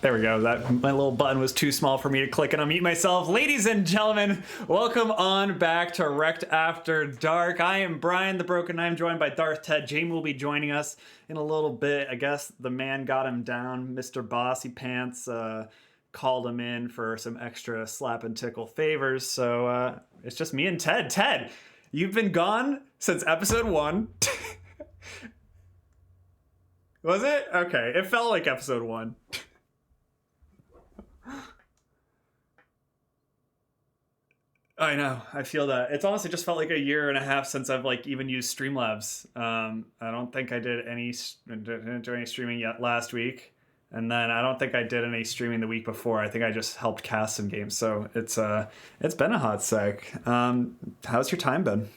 There we go. My little button was too small for me to click and unmute myself. Ladies and gentlemen, welcome on back to Rekt After Dark. I am Brian the Broken. I'm joined by Darth Ted. Jamie will be joining us in a little bit. I guess the man got him down. Mr. Bossy Pants called him in for some extra slap and tickle favors. So it's just me and Ted. Ted, you've been gone since episode 1. Was it? Okay. It felt like episode 1. I know. I feel that. It's honestly just felt like a year and a half since I've even used Streamlabs. I don't think I didn't do any streaming yet last week, and then I don't think I did any streaming the week before. I think I just helped cast some games. So it's been a hot sec. How's your time been?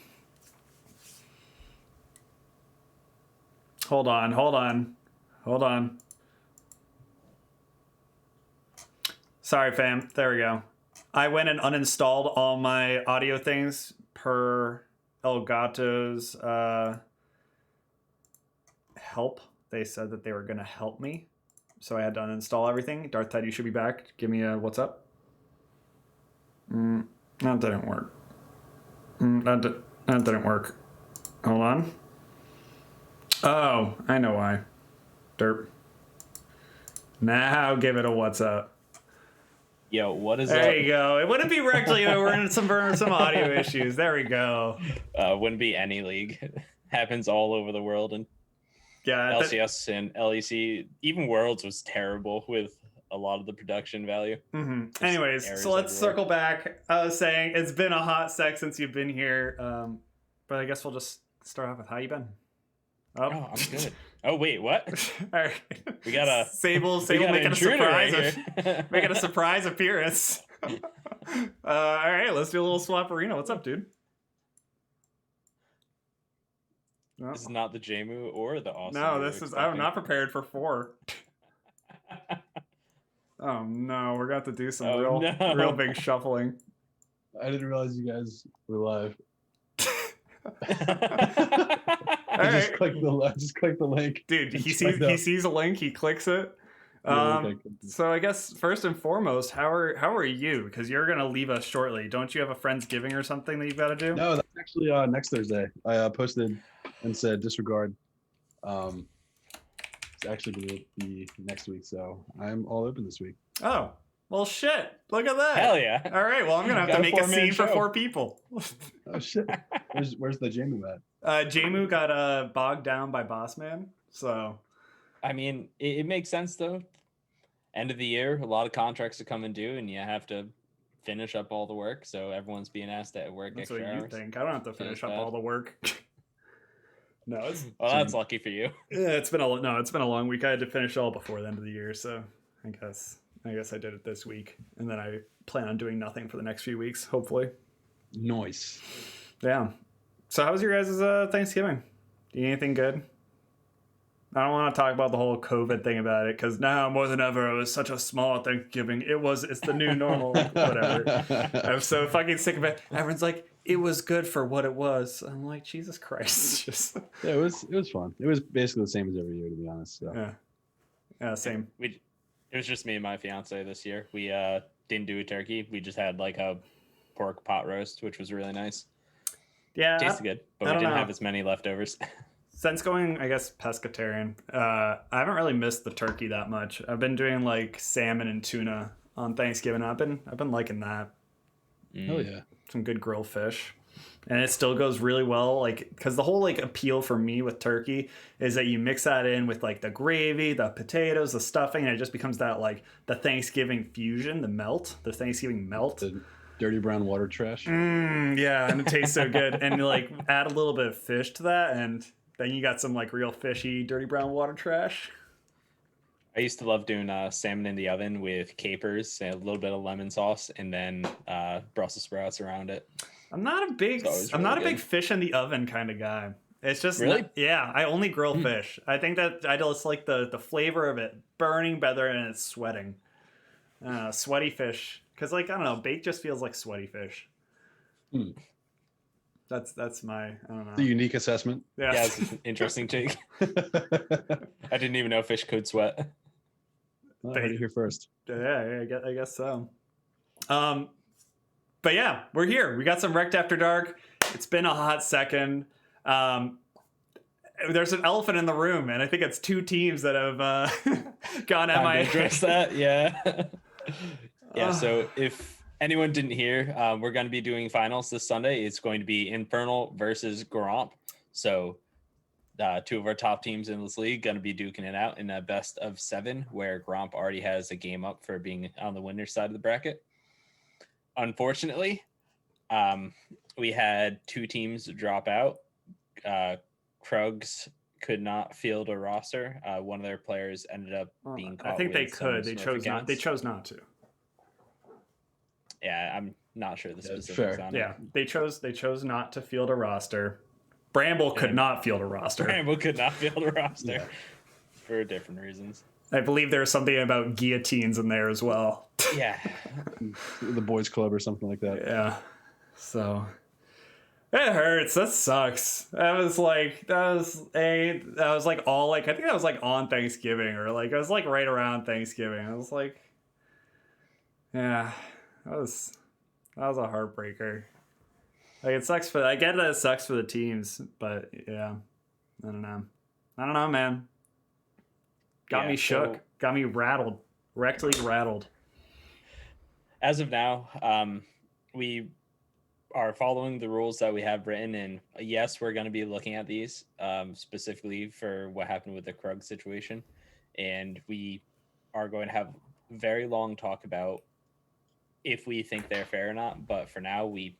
Hold on. Sorry, fam. There we go. I went and uninstalled all my audio things per Elgato's help. They said that they were going to help me. So I had to uninstall everything. Darth Ted, you should be back. Give me a what's up. That didn't work. That didn't work. Hold on. Oh, I know why. Derp. Now give it a what's up. Yo, what is there up? You go. It wouldn't be Rectly. We're in some audio issues. There we go. Wouldn't be any league. Happens all over the world. And yeah, LCS and LEC, even Worlds was terrible with a lot of the production value. Mm-hmm. Anyways, so let's circle back. I was saying it's been a hot sec since you've been here. But I guess we'll just start off with how you been. Oh, I'm good. Oh wait, what? All right. We got a Sable making a surprise, making a surprise appearance. All right, let's do a little swap arena. What's up, dude? No. This is not the Jamu or the awesome. No, this is. I'm not prepared for 4. Oh no, we're going to have to do some real big shuffling. I didn't realize you guys were live. Just click the link, dude. He sees a link, he clicks it. So I guess first and foremost, how are you? Because you're gonna leave us shortly. Don't you have a Friendsgiving or something that you've got to do? No, that's actually next Thursday. I posted and said disregard. It's actually gonna be next week, so I'm all open this week. Oh well, shit! Look at that. Hell yeah! All right, well I'm gonna have to make a scene for 4 people. Oh shit! Where's the Jamu at? Jamu got bogged down by Boss Man, so I mean it makes sense though. End of the year, a lot of contracts are coming due, and you have to finish up all the work. So everyone's being asked to work that's extra what you hours. think. I don't have to finish up all the work. No, that's lucky for you. Yeah, it's been a long week. I had to finish all before the end of the year, so I guess I did it this week, and then I plan on doing nothing for the next few weeks, hopefully. Nice. Yeah. So how was your guys' Thanksgiving? Do you eat anything good? I don't want to talk about the whole COVID thing about it, because now more than ever, it was such a small Thanksgiving. It's the new normal, whatever. I'm so fucking sick of it. Everyone's like, it was good for what it was. I'm like, Jesus Christ. Just... Yeah, it was fun. It was basically the same as every year, to be honest. So. Yeah, same. It was just me and my fiance this year. We didn't do a turkey. We just had a pork pot roast, which was really nice. Yeah, tasted good, but we didn't have as many leftovers. Since going, I guess, pescatarian, I haven't really missed the turkey that much. I've been doing salmon and tuna on Thanksgiving. I've been liking that. Oh yeah, some good grilled fish, and it still goes really well. Because the whole appeal for me with turkey is that you mix that in with the gravy, the potatoes, the stuffing, and it just becomes that the Thanksgiving fusion, the Thanksgiving melt. The dirty brown water trash. Yeah, and it tastes so good. And add a little bit of fish to that, and then you got some real fishy, dirty brown water trash. I used to love doing salmon in the oven with capers and a little bit of lemon sauce, and then Brussels sprouts around it. I'm not a big fish in the oven kind of guy. It's just really? Yeah, I only grill fish. I think that I just like the flavor of it burning better and it's sweating. Sweaty fish, because I don't know, baked just feels like sweaty fish. That's my, I don't know. The unique assessment. Yeah, it's an interesting take. I didn't even know fish could sweat. I heard it here first. Yeah, I guess so. But yeah, we're here. We got some Rekt After Dark. It's been a hot second. There's an elephant in the room, and I think it's two teams that have gone Time to MIA. address that, yeah. Yeah, so if anyone didn't hear, we're going to be doing finals this Sunday. It's going to be Infernal versus Gromp. So two of our top teams in this league going to be duking it out in a best of 7, where Gromp already has a game up for being on the winner's side of the bracket. Unfortunately, we had 2 teams drop out. Krugs could not field a roster. One of their players ended up being caught. I think they with some could. They Smurf chose not. accounts. They chose not to. Yeah, I'm not sure the specifics fair. on it. Yeah, they chose not to field a roster. Bramble could not field a roster. Bramble could not field a roster Yeah. for different reasons. I believe there was something about guillotines in there as well. Yeah. The boys club or something like that. Yeah. So it hurts. That sucks. That was like all like I think that was like on Thanksgiving or like it was like right around Thanksgiving. I was like, yeah, that was a heartbreaker. Like it sucks I get that it sucks for the teams, but yeah, I don't know, man. Got me shook. So Got me rattled. Rectly rattled. as of now, we are following the rules that we have written, and yes, we're going to be looking at these specifically for what happened with the Krug situation, and we are going to have very long talk about if we think they're fair or not. But for now, we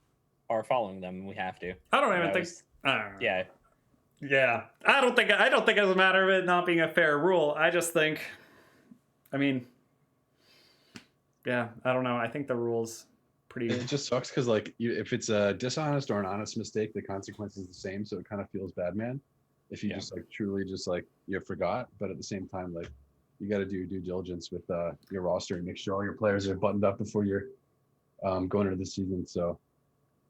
are following them, and we have to. I don't even That think. was- I don't know. Yeah, Yeah, I don't think it's a matter of it not being a fair rule. I just think, I mean, yeah, I don't know. I think the rules pretty. It just sucks because like if it's a dishonest or an honest mistake, the consequence is the same. So it kind of feels bad, man. If you just like truly just like you forgot, but at the same time, like you got to do due diligence with your roster and make sure all your players are buttoned up before you're going into the season. So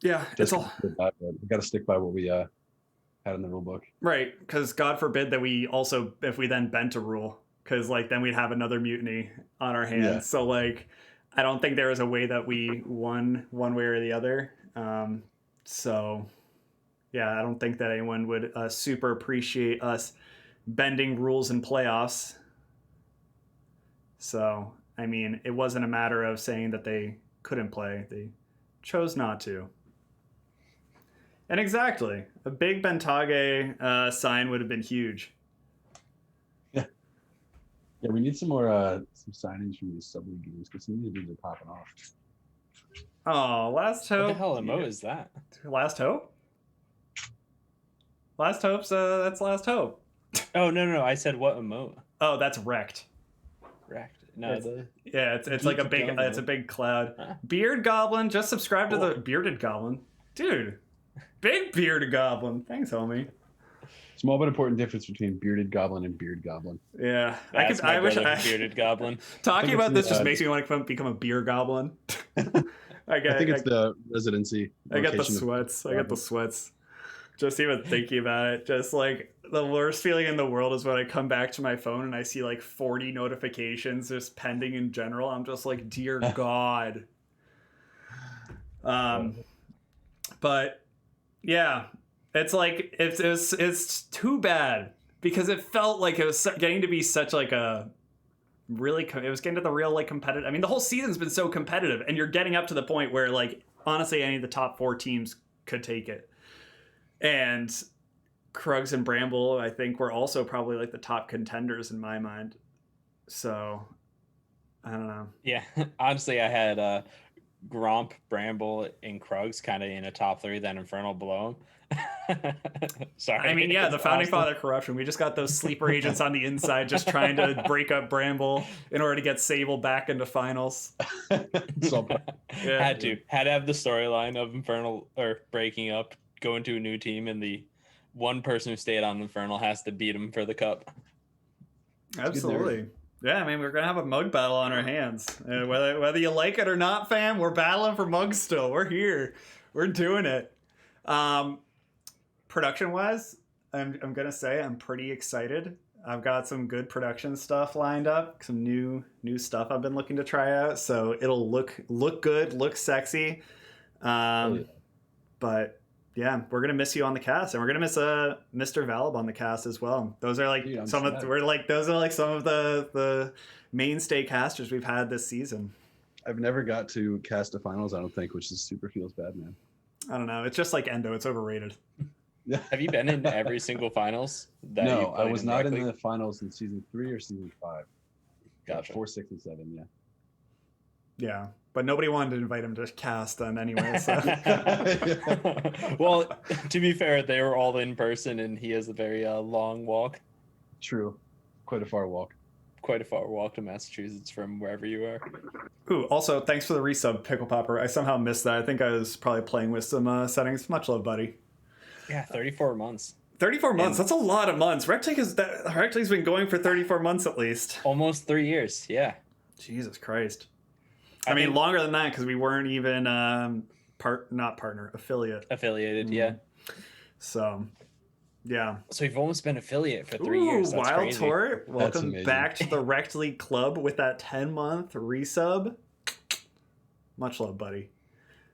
Yeah, it's all we got to stick by what we had in the rule book. right because God forbid that we also if we then bent a rule because like then we'd have another mutiny on our hands. Yeah. So like I don't think there was a way that we won one way or the other. So yeah, I don't think that anyone would super appreciate us bending rules in playoffs. So I mean, it wasn't a matter of saying that they couldn't play; they chose not to. And exactly, a big Bentage sign would have been huge. Yeah, we need some more some signings from these sub-league games because some of these dudes are popping off. Oh, last what hope. the hell MO is that? Last hope. Last hope's that's last hope. Oh no, I said what emote? Oh, that's Rekt. Rekt. No, It's- Yeah, it's like a big Goblin. it's a big cloud. Huh. Beard Goblin, just subscribe to the Cool. Bearded Goblin, dude. Big Bearded Goblin. Thanks, homie. Small but important difference between bearded goblin and beard goblin. Yeah, That's my I wish brother, I bearded goblin. talking I think about it's this just the, makes me want to become a beer goblin. I I think it's the residency. I got the location of- sweats. I got the sweats. Just even thinking about it, just like the worst feeling in the world is when I come back to my phone and I see like 40 notifications just pending in general. I'm just like, dear God. But yeah, it's like it's too bad because it felt like it was getting to be such like a really it was getting to the real like competitive. I mean, the whole season's been so competitive, and you're getting up to the point where like honestly, any of the top 4 teams could take it. And Krugs and Bramble, I think, were also probably like the top contenders in my mind. So I don't know. Yeah, honestly, I had Gromp, Bramble, and Krugs kind of in a top 3, then Infernal below him. Sorry. I mean, yeah, the It's founding awesome. father corruption. We just got those sleeper agents on the inside, just trying to break up Bramble in order to get Sable back into finals. So, Yeah. Had to have the storyline of Infernal or breaking up, going to a new team, and the one person who stayed on Infernal has to beat him for the cup. Absolutely. Yeah, I mean, we're gonna have a mug battle on our hands. Whether you like it or not, fam, we're battling for mugs still. We're here. We're doing it. Production wise, I'm gonna say I'm pretty excited. I've got some good production stuff lined up, some new stuff I've been looking to try out. So it'll look good, look sexy. Yeah. But yeah, we're gonna miss you on the cast, and we're gonna miss Mr. Valib on the cast as well. Those are like Dude, some of the mainstay casters we've had this season. I've never got to cast a finals, I don't think, which is super feels bad, man. I don't know. It's just like Endo. It's overrated. Yeah. Have you been in every single finals? No, I was not in Rekt the League? finals in season 3 or season 5. Gotcha. 4, 6, and 7. Yeah. Yeah, but nobody wanted to invite him to cast then anyway. So. Well, to be fair, they were all in person, and he has a very long walk, True. Quite a far walk. quite a far walk to Massachusetts from wherever you are. Ooh, also, thanks for the resub, Pickle Popper. I somehow missed that. I think I was probably playing with some settings. Much love, buddy. Yeah, 34 months. 34 months. That's a lot of months. Rekt League's been going for 34 months at least. Almost 3 years. Yeah. Jesus Christ. I mean, longer than that because we weren't even affiliate. Affiliated, yeah. So, yeah. So you've almost been affiliate for 3 years. That's Wild crazy. Tort, welcome amazing. back to the Rekt League Club with that 10-month resub. Much love, buddy.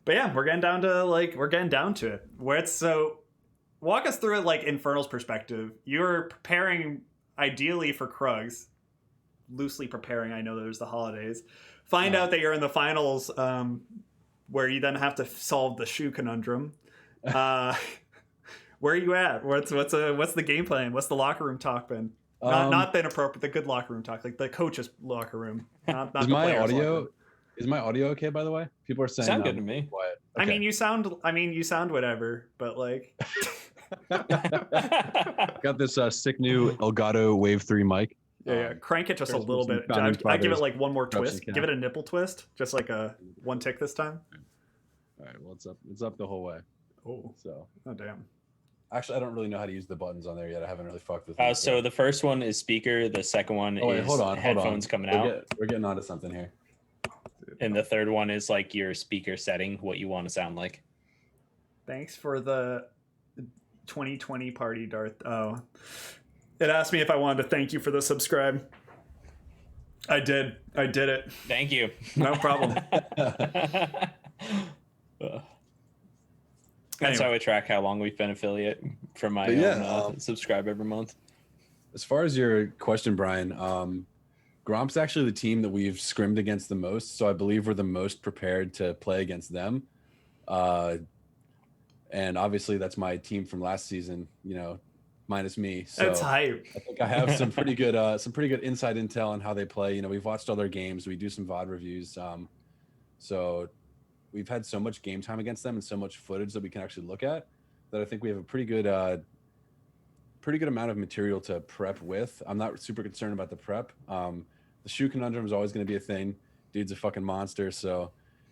But yeah, we're getting down to it. So walk us through it like Infernal's perspective. You're preparing ideally for Krugs. Loosely preparing, I know there's the holidays. Find out that you're in the finals, where you then have to solve the shoe conundrum. Where are you at? What's the game plan? What's the locker room talk been? Not the inappropriate, the good locker room talk, like the coach's locker room. Not Is the my players' locker audio room. Is my audio okay, by the way? People are saying Sound good to me. Quiet. I Okay. mean, you sound whatever, but like, Got this sick new Elgato Wave 3 mic. yeah, crank it just a Chris little Wilson, bit. founding I give it fathers, like one more corruption twist. cap. Give it a nipple twist, just like a one tick this time. All right, well, it's up the whole way. Oh, So oh damn. actually, I don't really know how to use the buttons on there yet. I haven't really fucked with So the first one is speaker. The second one Oh, wait, is hold on. headphones coming out. We're getting onto something here. And the third one is like your speaker setting, what you want to sound like. Thanks for the 2020 party, Darth. Oh, it asked me if I wanted to thank you for the subscribe. I did it. Thank you. No problem. That's Anyway. how I track how long we've been affiliate from my But yeah, own subscribe every month. As far as your question, Brian, Gromp's actually the team that we've scrimmed against the most, so I believe we're the most prepared to play against them. And obviously, that's my team from last season. Minus me. So That's hype. I think I have some pretty good inside intel on how they play. We've watched all their games. We do some VOD reviews. So we've had so much game time against them and so much footage that we can actually look at that I think we have a pretty good amount of material to prep with. I'm not super concerned about the prep. The shoe conundrum is always going to be a thing. Dude's a fucking monster. So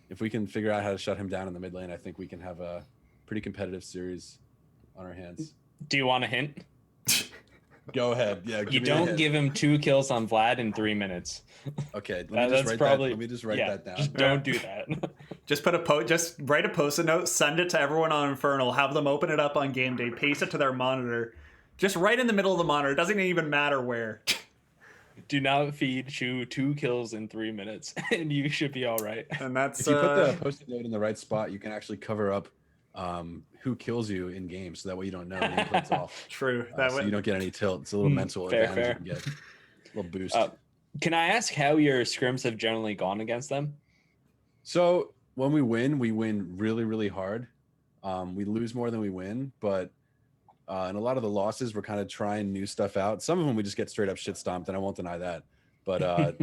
if we can figure out how to shut him down in the mid lane, I think we can have a pretty competitive series on our hands. Do you want a hint? Go ahead. Yeah. You don't give him 2 kills on Vlad in 3 minutes. Okay. Let Let me me just write that down. Just don't do that. Just just write a post-it note, send it to everyone on Infernal, have them open it up on game day, paste it to their monitor. Just right in the middle of the monitor. It doesn't even matter where. Do not feed Shu 2 kills in 3 minutes, and you should be all right. And that's If you put the post-it note in the right spot, you can actually cover up who kills you in game, so that way you don't know when he plays off. true. So you don't get any tilt. It's a little mental fair, advantage you can get. A little boost. Can I ask how your scrims have generally gone against them? So when we win really, really hard. We lose more than we win, but in a lot of the losses, we're kind of trying new stuff out. Some of them we just get straight up shit stomped, and I won't deny that. But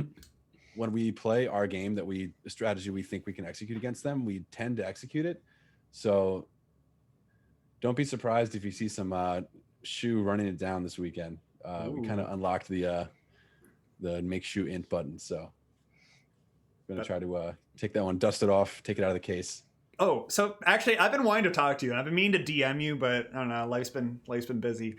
when we play our game the strategy we think we can execute against them, we tend to execute it. So don't be surprised if you see some Shu running it down this weekend. We kind of unlocked the make Shu int button, so I'm gonna try to take that one, dust it off, take it out of the case. Oh, so actually, I've been wanting to talk to you. I've been meaning to DM you, but I don't know. Life's been busy.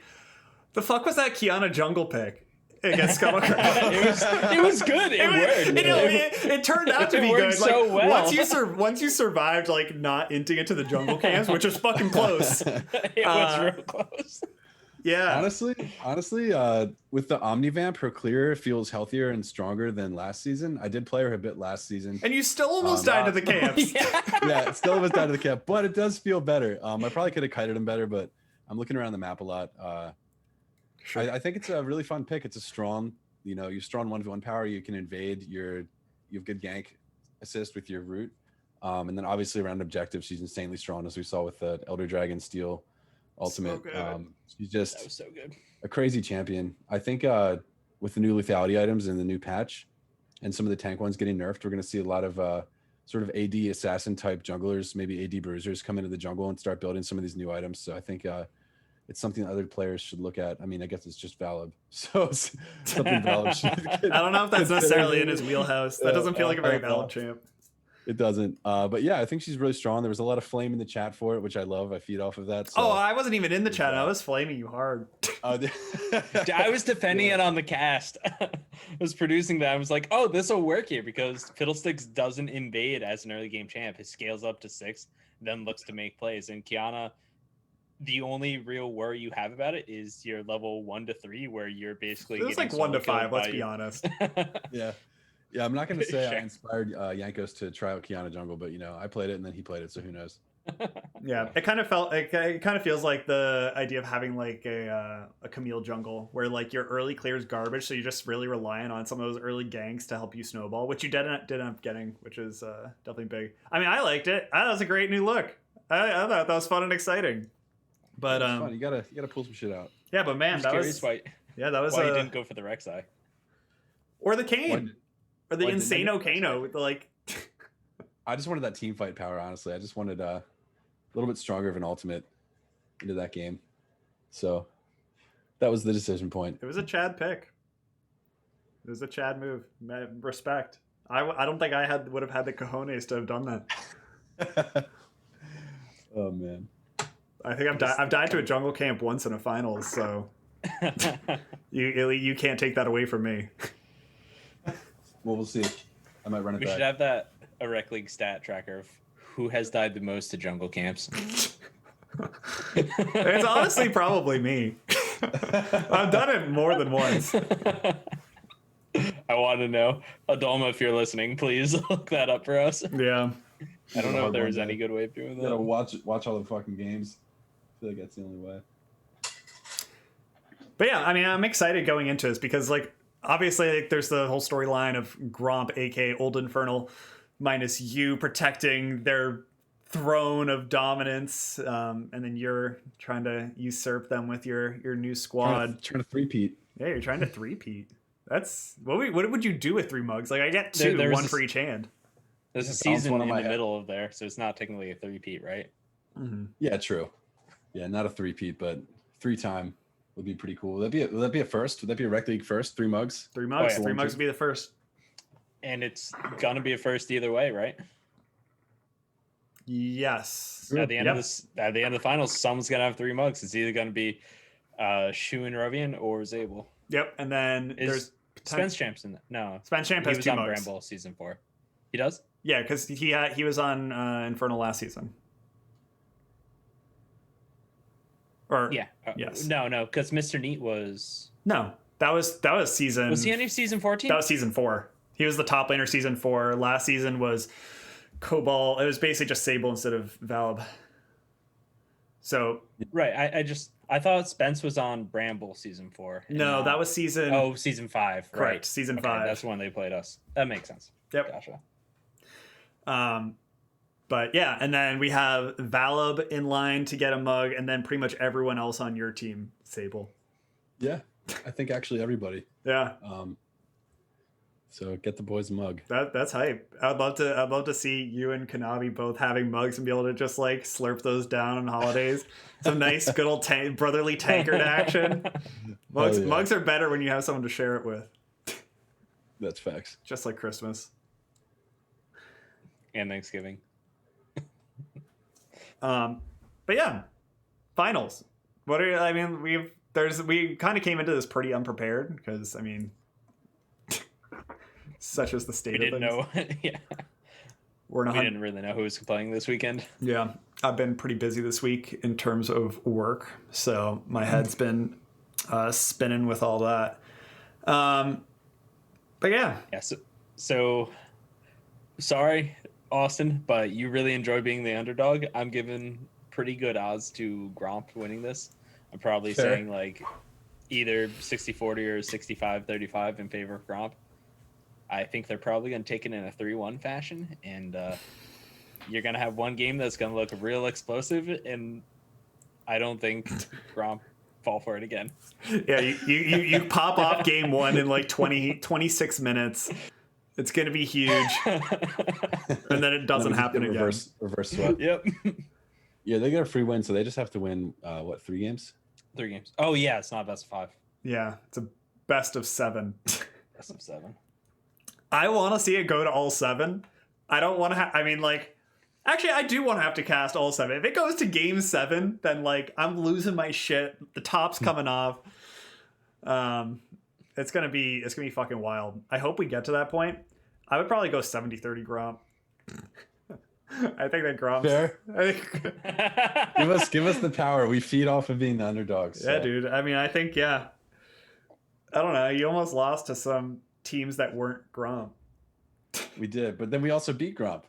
The fuck was that Kiana jungle pick against Scuttlecraft? It was good. It worked. It turned out to be worked good. so Like, well. once you survived like not inting into the jungle camps, which is fucking close. It was real close. Yeah. Honestly, with the Omnivamp, her clear feels healthier and stronger than last season. I did play her a bit last season. And you still almost died to the camps. Yeah, it still was down to the cap, but it does feel better. I probably could have kited him better, but I'm looking around the map a lot. Sure. I think it's a really fun pick. It's a strong, you strong 1v1 power. You can invade. You have good gank assist with your root. And then obviously around objectives, she's insanely strong, as we saw with the Elder Dragon Steel ultimate. So She's just That was so good. a crazy champion. I think with the new lethality items and the new patch and some of the tank ones getting nerfed, we're going to see a lot of sort of AD assassin type junglers, maybe AD bruisers come into the jungle and start building some of these new items. So I think it's something that other players should look at. I mean, I guess it's just Valib. So it's something Valib should I don't know if that's necessarily in his wheelhouse. That doesn't feel like a very valid champ. It doesn't. But yeah, I think she's really strong. There was a lot of flame in the chat for it, which I love. I feed off of that. So. Oh, I wasn't even in the chat. I was flaming you hard. I was defending it on the cast. I was producing that. I was like, oh, this will work here because Fiddlesticks doesn't invade as an early game champ. His scales up to 6, then looks to make plays. And Kiana, the only real worry you have about it is your level 1 to 3, where you're basically It's like 1 to 5, let's be honest. Yeah, I'm not going to say I inspired Yankos to try out Kiana Jungle, but I played it and then he played it, so who knows? Yeah, it kind of feels like the idea of having like a Camille jungle where like your early clear is garbage, so you're just really relying on some of those early ganks to help you snowball, which you did end up getting, which is definitely big. I mean, I liked it. That was a great new look. I thought that was fun and exciting. But fun. You gotta pull some shit out. Yeah, but man, that was why you didn't go for the Rek'Sai or the Kane or the Insano Kano. Like, I just wanted that team fight power. Honestly, I just wanted a little bit stronger of an ultimate into that game. So that was the decision point. It was a Chad pick. It was a Chad move. Respect. I don't think I would have had the cojones to have done that. Oh man. I think I've died to a jungle camp once in a finals, so you can't take that away from me. Well, we'll see. I might run it We back. should have a Rec League stat tracker of who has died the most to jungle camps. It's honestly probably me. I've done it more than once. I want to know. Adolma, if you're listening, please look that up for us. Yeah. I don't know if there's any good way of doing You gotta that. watch all the fucking games. I feel like that's the only way. But yeah, I mean, I'm excited going into this because, like, obviously, like, there's the whole storyline of Gromp, aka Old Infernal, minus you protecting their throne of dominance, and then you're trying to usurp them with your new squad. Trying to three-peat. Yeah, you're trying to three-peat. That's what would you do with 3 mugs? Like, I get 2, one for each hand. There's a Sounds season one in on the my middle of there, so it's not technically a 3-peat, right? Mm-hmm. Yeah, true. Yeah, not a 3-peat, but 3-time would be pretty cool. Would that be a first? Would that be a Rec League first? 3 mugs? 3 mugs. Oh, yeah. 3 mugs would be the first. And it's gonna be a first either way, right? Yes. At the end of the finals, someone's gonna have 3 mugs. It's either gonna be Shu and Rovian or Zabel. Yep. And then there's Spence Champ's in that. No, Spence Champ he has was 2 on mugs. Bramble season 4. He does. Yeah, because he was on Infernal last season. Or Yeah. yes. No, because Mr. Neat was. No, that was season. Was he any season 14? That was season 4. He was the top laner season 4. Last season was Cobalt. It was basically just Sable instead of Valib. So right. I thought Spence was on Bramble season 4. No, that was season. Oh, season 5. Correct. Right. Season Okay, 5. That's when they played us. That makes sense. Yep. Gotcha. But yeah, and then we have Valib in line to get a mug, and then pretty much everyone else on your team, Sable. Yeah, I think actually everybody. Yeah. So get the boys a mug. That's hype. I'd love to see you and Kanabi both having mugs and be able to just like slurp those down on holidays. Some nice good old brotherly tankard action. Mugs are better when you have someone to share it with. That's facts. Just like Christmas. And Thanksgiving. But yeah, finals. We kind of came into this pretty unprepared because I mean, such is the state We of didn't things. know. Yeah. We didn't really know who was playing this weekend. Yeah. I've been pretty busy this week in terms of work, so my head's been spinning with all that. But yeah. Yeah. So sorry, Austin, but you really enjoy being the underdog. I'm giving pretty good odds to Gromp winning this. I'm probably Fair. saying like either 60-40 or 65-35 in favor of Gromp. I think they're probably going to take it in a 3-1 fashion, and you're going to have one game that's going to look real explosive, and I don't think Gromp fall for it again. Yeah, you pop off game one in like 26 minutes. It's going to be huge. And then it doesn't happen again. Reverse sweep. Yep. Yeah, they get a free win, so they just have to win, 3 games? 3 games. Oh, yeah, it's not best of 5. Yeah, it's a best of 7. Best of 7. I want to see it go to all 7. I don't want to I mean, like, actually, I do want to have to cast all 7. If it goes to game 7, then, like, I'm losing my shit. The top's coming off. It's gonna be fucking wild. I hope we get to that point. I would probably go 70-30 Gromp. I think that Gromp's Fair. I think, Give us the power. We feed off of being the underdogs. yeah, dude. I mean, I think, yeah. I don't know. You almost lost to some teams that weren't Gromp. We did, but then we also beat Gromp.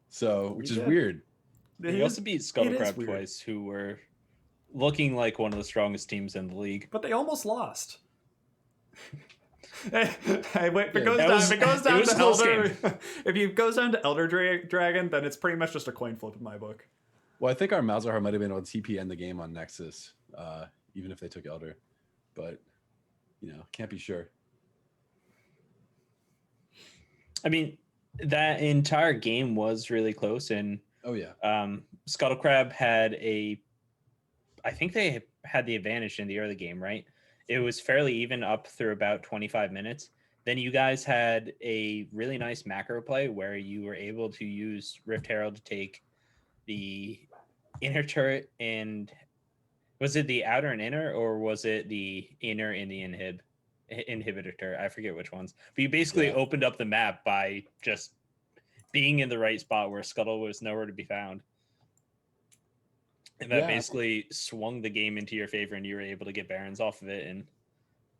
So, which is did. weird. He also beat Scuttlecrab weird. twice, who were looking like one of the strongest teams in the league. But they almost lost. Hey, wait, if it Yeah, goes that down, was- if it goes it down was a to close Elder, if it goes down to Elder Dragon, then it's pretty much just a coin flip in my book. Well, I think our Malzahar might have been able to TP end the game on Nexus, even if they took Elder. But, can't be sure. I mean, that entire game was really close, and Oh, yeah. Scuttlecrab I think they had the advantage in the early game, right? It was fairly even up through about 25 minutes. Then you guys had a really nice macro play where you were able to use Rift Herald to take the inner turret, and was it the outer and inner, or was it the inner and the inhibitor turret? I forget which ones. But you basically opened up the map by just being in the right spot where Scuttle was nowhere to be found. And that basically swung the game into your favor, and you were able to get Barons off of it. And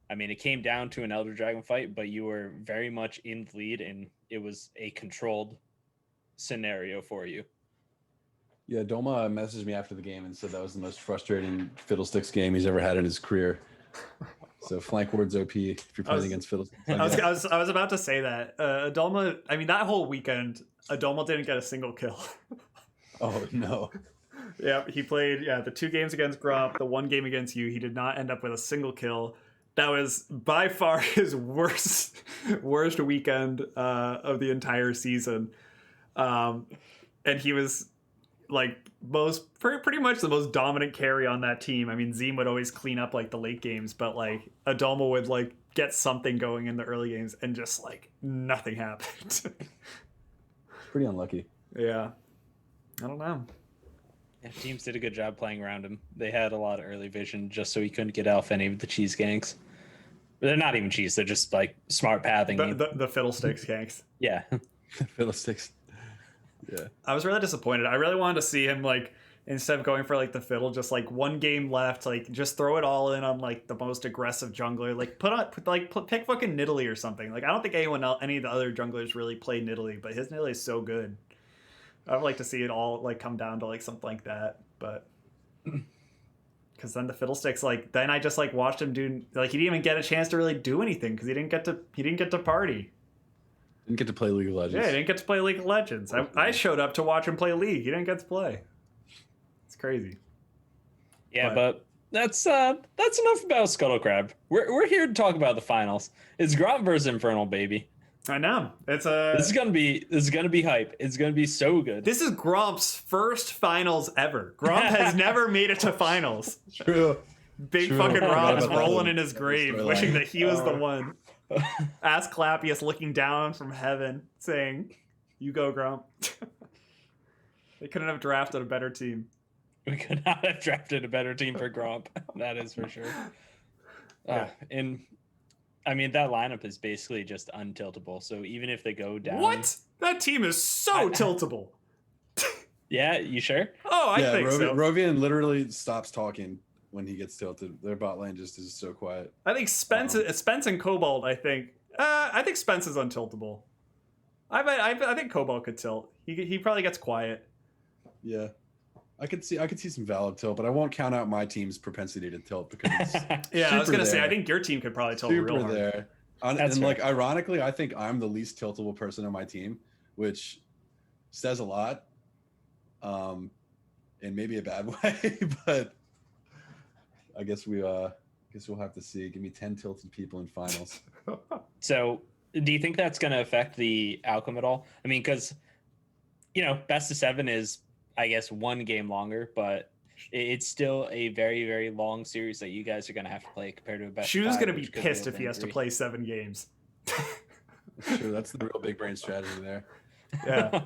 I mean, it came down to an Elder Dragon fight, but you were very much in the lead, and it was a controlled scenario for you. Yeah, Doma messaged me after the game and said that was the most frustrating Fiddlesticks game he's ever had in his career. So flank ward's OP if you're playing against Fiddlesticks. I was about to say that. Adolma, I mean, that whole weekend, Adolma didn't get a single kill. Oh, no. Yeah, he played, the 2 games against Gromp, the 1 game against you. He did not end up with a single kill. That was by far his worst weekend of the entire season. And he was like pretty much the most dominant carry on that team. I mean, Zeem would always clean up like the late games, but like Adolma would like get something going in the early games, and just like nothing happened. Pretty unlucky. Yeah. I don't know. Yeah, teams did a good job playing around him. They had a lot of early vision just so he couldn't get off any of the cheese ganks. They're not even cheese. They're just like smart pathing. The Fiddlesticks ganks. Yeah. Fiddlesticks. Yeah. I was really disappointed. I really wanted to see him like, instead of going for like the fiddle, just like 1 game left, like just throw it all in on like the most aggressive jungler. Like pick fucking Nidalee or something. Like I don't think any of the other junglers really play Nidalee, but his Nidalee is so good. I would like to see it all like come down to like something like that, but because then the Fiddlesticks, like then I just like watched him do, like he didn't even get a chance to really do anything because he didn't get to party. Didn't get to play League of Legends. Yeah, he didn't get to play League of Legends. I showed up to watch him play League. He didn't get to play. It's crazy. Yeah, but that's enough about Scuttlecrab. We're here to talk about the finals. It's Gromp versus Infernal, baby. I know. This is gonna be hype. It's gonna be so good. This is Gromp's first finals ever. Gromp has never made it to finals. True. Big fucking Rob is rolling in his grave, wishing that he was the one. Ask Clappius looking down from heaven, saying, "You go, Gromp." They couldn't have drafted a better team. We could not have drafted a better team for Gromp. That is for sure. And I mean, that lineup is basically just untiltable. So even if they go down, what? That team is so tiltable. Yeah, you sure? Oh, I think so. Rovian literally stops talking when he gets tilted. Their bot lane just is so quiet. I think Spence and Cobalt. I think Spence is untiltable. I think Cobalt could tilt. He probably gets quiet. Yeah. I could see some valid tilt, but I won't count out my team's propensity to tilt because it's Yeah, I was gonna say there. I think your team could probably tilt Super real hard. there. That's and fair. like ironically, I think I'm the least tiltable person on my team, which says a lot. In maybe a bad way, but I guess we'll have to see. Give me 10 tilted people in finals. So, do you think that's going to affect the outcome at all? I mean, because best of 7 is, I guess, one game longer, but it's still a very, very long series that you guys are going to have to play compared to a best. Shu's going to be pissed if he has to play 7 games. Sure, that's the real big brain strategy there. Yeah.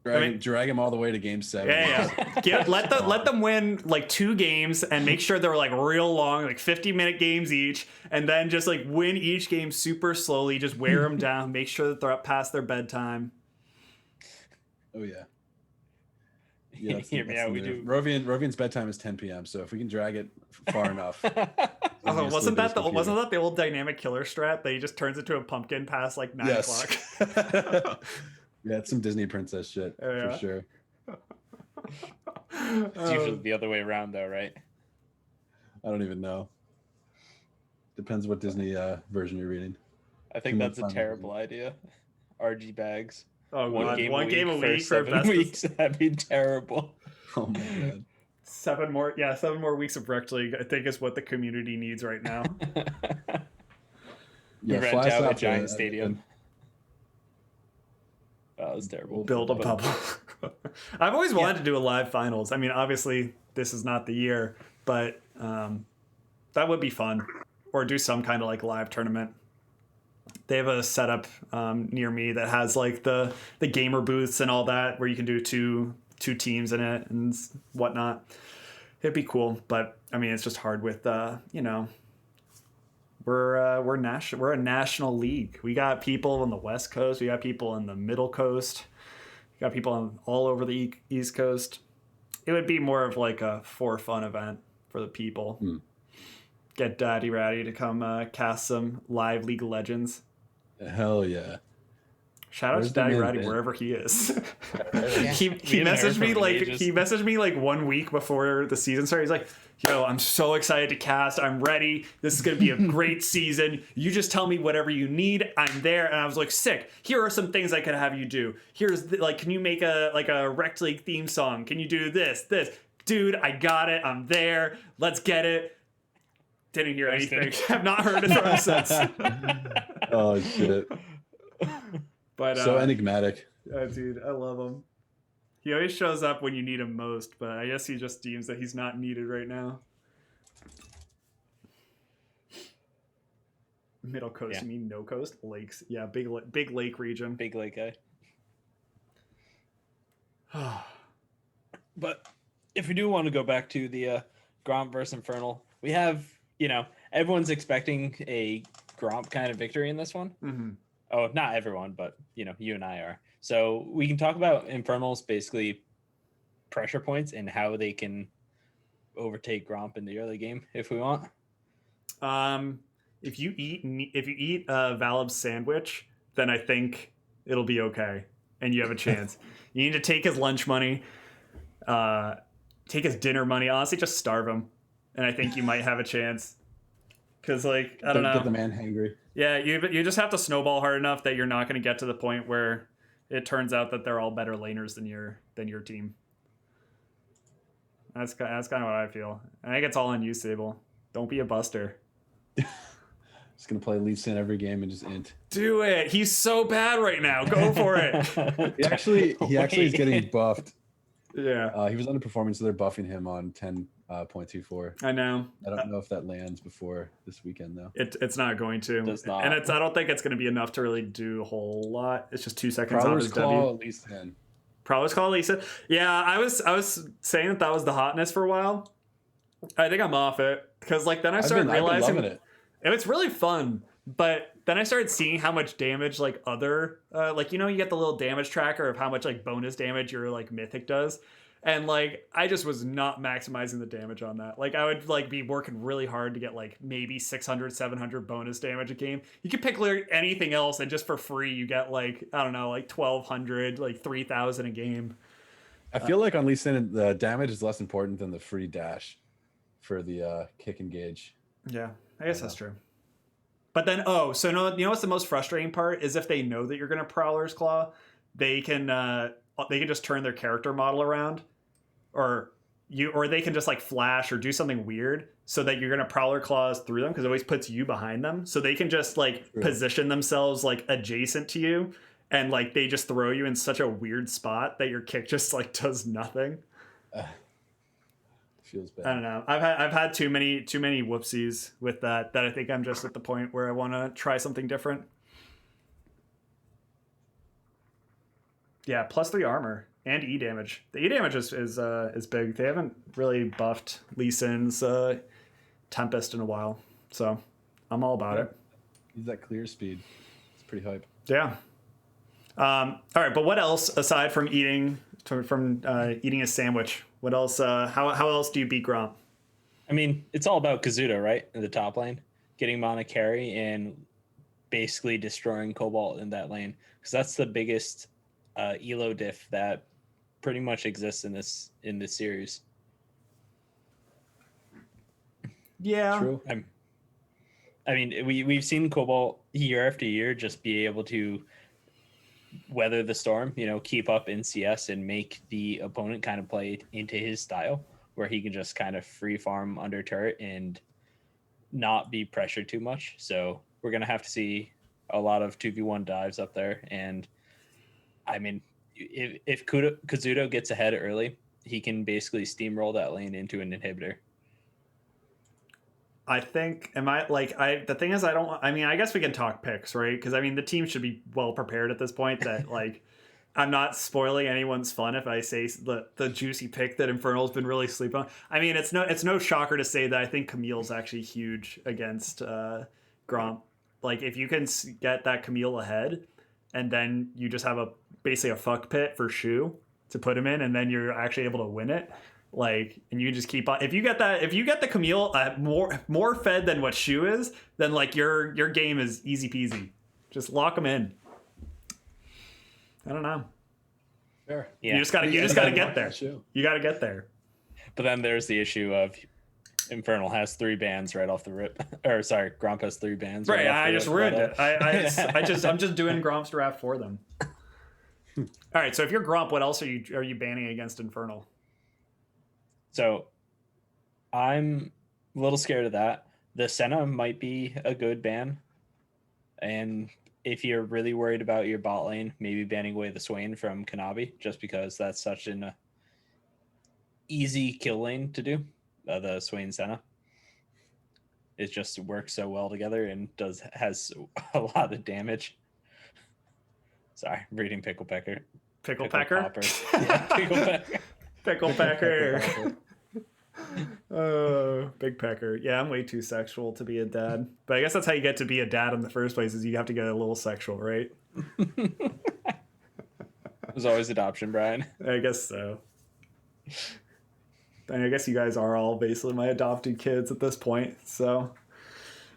Drag him all the way to game 7. Yeah. Let them win like 2 games and make sure they're like real long, like 50-minute games each, and then just like win each game super slowly. Just wear them down. Make sure that they're up past their bedtime. Oh yeah. Yeah. Hear me out. We do. Rovian's bedtime is 10 p.m. So if we can drag it far enough. Wasn't that the old dynamic killer strat that he just turns into a pumpkin past like 9 o'clock? Yeah, it's some Disney princess shit for sure. It's usually the other way around, though, right? I don't even know. Depends what Disney version you're reading. I think that's a terrible idea. RG bags. Oh, one game a week for 7 weeks. That'd be terrible. Oh my god. 7 more weeks of Rekt League, I think, is what the community needs right now. Rent out a giant stadium. That was terrible. Build a bubble. I've always wanted to do a live finals. I mean, obviously, this is not the year, but that would be fun. Or do some kind of like live tournament. They have a setup near me that has like the gamer booths and all that, where you can do two teams in it and whatnot. It'd be cool, but I mean, it's just hard with we're a national league. We got people on the West Coast. We got people in the Middle Coast. We got people all over the East Coast. It would be more of like a for fun event for the people. Get Daddy Ratty to come cast some live League of Legends. Hell yeah. Shout out to Daddy Ratty wherever he is. he messaged me like 1 week before the season started. He's like, yo, I'm so excited to cast. I'm ready. This is going to be a great season. You just tell me whatever you need. I'm there. And I was like, sick. Here are some things I could have you do. Can you make a Rekt League theme song? Can you do this? Dude, I got it. I'm there. Let's get it. Didn't hear anything. Have not heard it from him since. Oh, shit. But, so enigmatic. Dude, I love him. He always shows up when you need him most, but I guess he just deems that he's not needed right now. Middle Coast, You mean no coast? Lakes. Yeah, big lake region. Big lake guy. But if we do want to go back to the Gromp versus Infernal, we have, everyone's expecting a Gromp kind of victory in this one. Mm-hmm. Oh, not everyone, but you and I are. So we can talk about Infernal's basically pressure points and how they can overtake Gromp in the early game if we want. If you eat Valib's sandwich, then I think it'll be okay, and you have a chance. You need to take his lunch money, take his dinner money. Honestly, just starve him, and I think you might have a chance. Because I don't know. Get the man hangry. Yeah, you just have to snowball hard enough that you're not going to get to the point where it turns out that they're all better laners than your team. That's kind of what I feel. I think it's all on you, Sable. Don't be a buster. Just gonna play Lee Sin every game and just int. Do it. He's so bad right now. Go for it. He actually is getting buffed. Yeah. He was underperforming, so they're buffing him on 10.24. I know. I don't know if that lands before this weekend though. It's not going to. It does not. And I don't think it's going to be enough to really do a whole lot. It's just 2 seconds Prowler's off his Claw, W. at least 10. Prowler's Claw, Lisa. Yeah, I was saying that was the hotness for a while. I think I'm off it because then I started realizing I've been loving it. It's really fun. But then I started seeing how much damage other you get the little damage tracker of how much bonus damage your mythic does. And like I just was not maximizing the damage on that. Like I would like be working really hard to get like maybe 600, 700 bonus damage a game. You could pick like anything else and just for free you get like I don't know, like 1200, like 3000 a game. I feel like on Lee Sin, the damage is less important than the free dash for the kick engage. Yeah, I guess that's true. But then, so no, you know what's the most frustrating part is if they know that you're gonna Prowler's Claw, they can just turn their character model around, or they can just like flash or do something weird so that you're gonna Prowler Claws through them because it always puts you behind them, so they can just like position themselves like adjacent to you, and like they just throw you in such a weird spot that your kick just like does nothing. Feels bad. I don't know. I've had too many whoopsies with that I think I'm just at the point where I want to try something different. Yeah, +3 armor and E damage. The E damage is big. They haven't really buffed Lee Sin's Tempest in a while, so I'm all about it. Use that clear speed. It's pretty hype. Yeah. All right, but what else aside from eating a sandwich? What else? How else do you beat Gromp? I mean, it's all about Kazuto, right? In the top lane, getting mana carry and basically destroying Cobalt in that lane, because that's the biggest elo diff that pretty much exists in this series. Yeah. True. I mean, we've seen Cobalt year after year just be able to weather the storm, keep up in CS and make the opponent kind of play into his style, where he can just kind of free farm under turret and not be pressured too much. So we're going to have to see a lot of 2v1 dives up there. And I mean, if Kazuto gets ahead early, he can basically steamroll that lane into an inhibitor. I think the thing is I guess we can talk picks, right? Because I mean the team should be well prepared at this point that like I'm not spoiling anyone's fun if I say the juicy pick that Infernal's been really sleeping on. I mean it's no shocker to say that I think Camille's actually huge against Gromp. Like if you can get that Camille ahead and then you just have basically a fuck pit for Shu to put him in and then you're actually able to win it. Like, and you just keep on. If you get the Camille more fed than what Shu is, then like your game is easy peasy. Just lock them in. I don't know. Sure. Yeah. You just gotta get there. You gotta get there. But then there's the issue of Infernal has 3 bans right off the rip. Or sorry, Gromp has 3 bans. Right. I just ruined it. I'm just doing Gromp's draft for them. All right. So if you're Gromp, what else are you banning against Infernal? So I'm a little scared of that. The Senna might be a good ban. And if you're really worried about your bot lane, maybe banning away the Swain from Kanabi, just because that's such an easy kill lane to do, the Swain Senna. It just works so well together and has a lot of damage. Sorry, I'm reading Pickle Pecker. Pickle Pecker? Yeah, Pickle Pecker. Pickle Pecker. Oh, big pecker. Yeah, I'm way too sexual to be a dad. But I guess that's how you get to be a dad in the first place, is you have to get a little sexual, right? There's always adoption, Brian. I guess so. And I guess you guys are all basically my adopted kids at this point. So